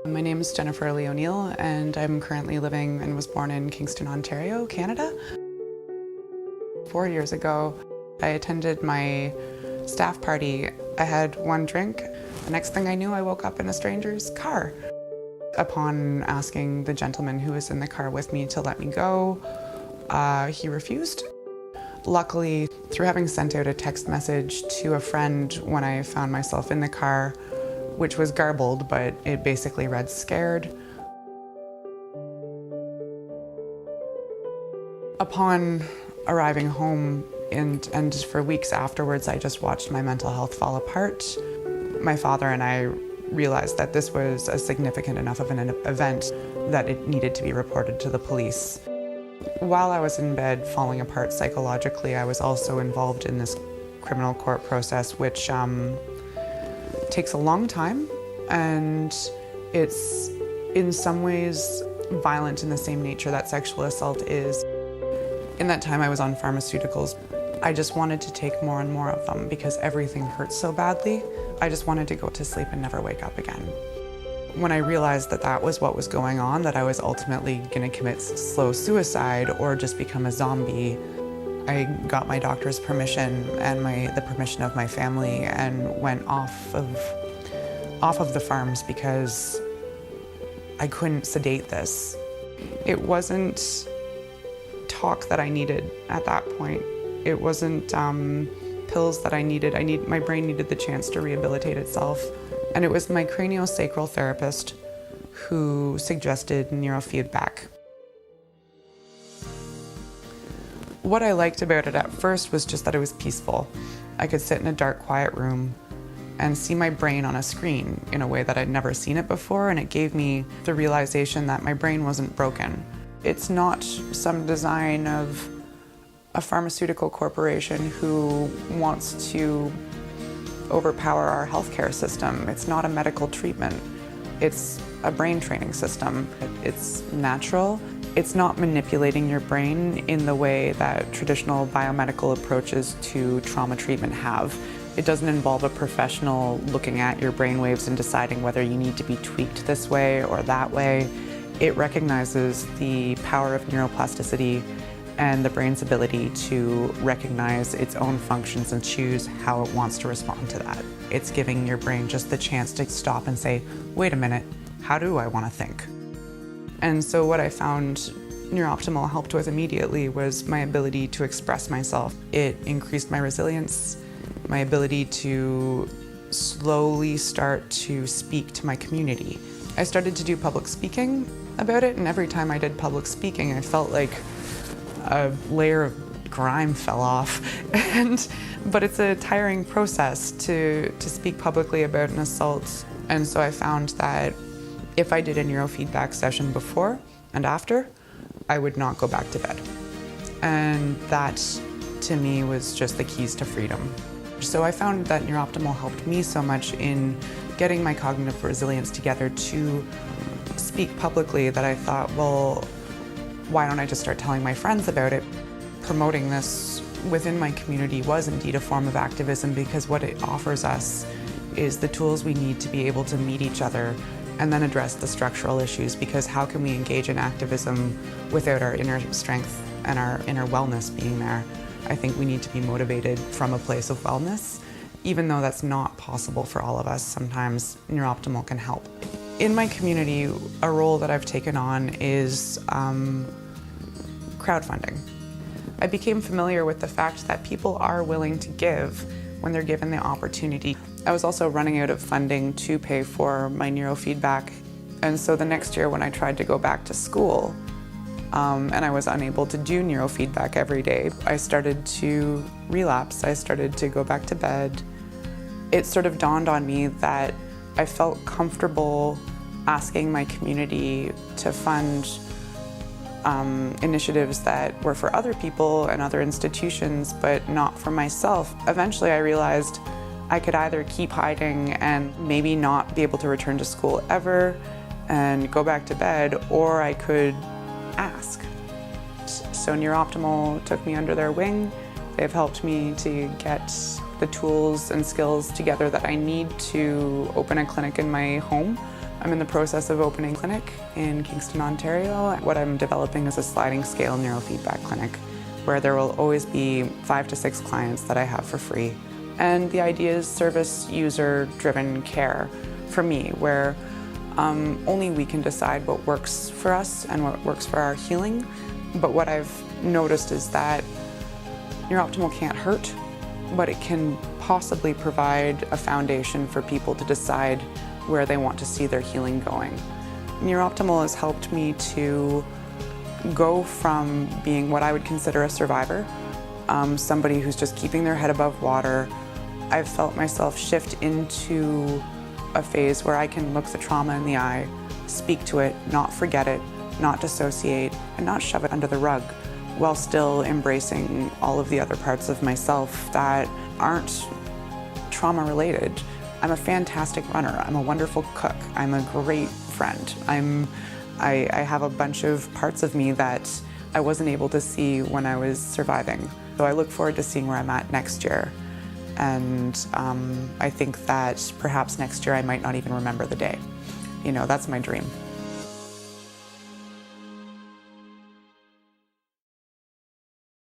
My name is Jennifer Lee O'Neill and I'm currently living and was born in Kingston, Ontario, Canada. 4 years ago, I attended my staff party. I had one drink. The next thing I knew, I woke up in a stranger's car. Upon asking the gentleman who was in the car with me to let me go, he refused. Luckily, through having sent out a text message to a friend when I found myself in the car, which was garbled, but it basically read "scared." Upon arriving home and for weeks afterwards, I just watched my mental health fall apart. My father and I realized that this was a significant enough of an event that it needed to be reported to the police. While I was in bed falling apart psychologically, I was also involved in this criminal court process, which takes a long time, and it's in some ways violent in the same nature that sexual assault is. In that time I was on pharmaceuticals. I just wanted to take more and more of them because everything hurt so badly. I just wanted to go to sleep and never wake up again. When I realized that that was what was going on, that I was ultimately going to commit slow suicide or just become a zombie, I got my doctor's permission and the permission of my family and went off of the farms because I couldn't sedate this. It wasn't talk that I needed at that point. It wasn't pills that I needed. My brain needed the chance to rehabilitate itself. And it was my craniosacral therapist who suggested neurofeedback. What I liked about it at first was just that it was peaceful. I could sit in a dark, quiet room and see my brain on a screen in a way that I'd never seen it before, and it gave me the realization that my brain wasn't broken. It's not some design of a pharmaceutical corporation who wants to overpower our healthcare system. It's not a medical treatment. It's a brain training system. It's natural. It's not manipulating your brain in the way that traditional biomedical approaches to trauma treatment have. It doesn't involve a professional looking at your brainwaves and deciding whether you need to be tweaked this way or that way. It recognizes the power of neuroplasticity and the brain's ability to recognize its own functions and choose how it wants to respond to that. It's giving your brain just the chance to stop and say, wait a minute, how do I want to think? And so what I found NeuroOptimal helped with immediately was my ability to express myself. It increased my resilience, my ability to slowly start to speak to my community. I started to do public speaking about it, and every time I did public speaking, I felt like a layer of grime fell off. But it's a tiring process to speak publicly about an assault. And so I found that if I did a neurofeedback session before and after, I would not go back to bed. And that, to me, was just the keys to freedom. So I found that NeuroOptimal helped me so much in getting my cognitive resilience together to speak publicly that I thought, well, why don't I just start telling my friends about it? Promoting this within my community was indeed a form of activism, because what it offers us is the tools we need to be able to meet each other and then address the structural issues, because how can we engage in activism without our inner strength and our inner wellness being there? I think we need to be motivated from a place of wellness. Even though that's not possible for all of us, sometimes NeuroOptimal can help. In my community, a role that I've taken on is crowdfunding. I became familiar with the fact that people are willing to give when they're given the opportunity. I was also running out of funding to pay for my neurofeedback, and so the next year when I tried to go back to school, and I was unable to do neurofeedback every day, I started to relapse. I started to go back to bed. It sort of dawned on me that I felt comfortable asking my community to fund initiatives that were for other people and other institutions, but not for myself. Eventually I realized I could either keep hiding and maybe not be able to return to school ever and go back to bed, or I could ask. So NeuroOptimal took me under their wing. They've helped me to get the tools and skills together that I need to open a clinic in my home I'm in the process of opening a clinic in Kingston, Ontario. What I'm developing is a sliding scale neurofeedback clinic where there will always be 5 to 6 clients that I have for free. And the idea is service user-driven care for me, where only we can decide what works for us and what works for our healing. But what I've noticed is that NeuroOptimal can't hurt, but it can possibly provide a foundation for people to decide where they want to see their healing going. NeuroOptimal has helped me to go from being what I would consider a survivor, somebody who's just keeping their head above water. I've felt myself shift into a phase where I can look the trauma in the eye, speak to it, not forget it, not dissociate, and not shove it under the rug, while still embracing all of the other parts of myself that aren't trauma-related. I'm a fantastic runner. I'm a wonderful cook. I'm a great friend. I have a bunch of parts of me that I wasn't able to see when I was surviving. So I look forward to seeing where I'm at next year. And I think that perhaps next year I might not even remember the day. You know, that's my dream.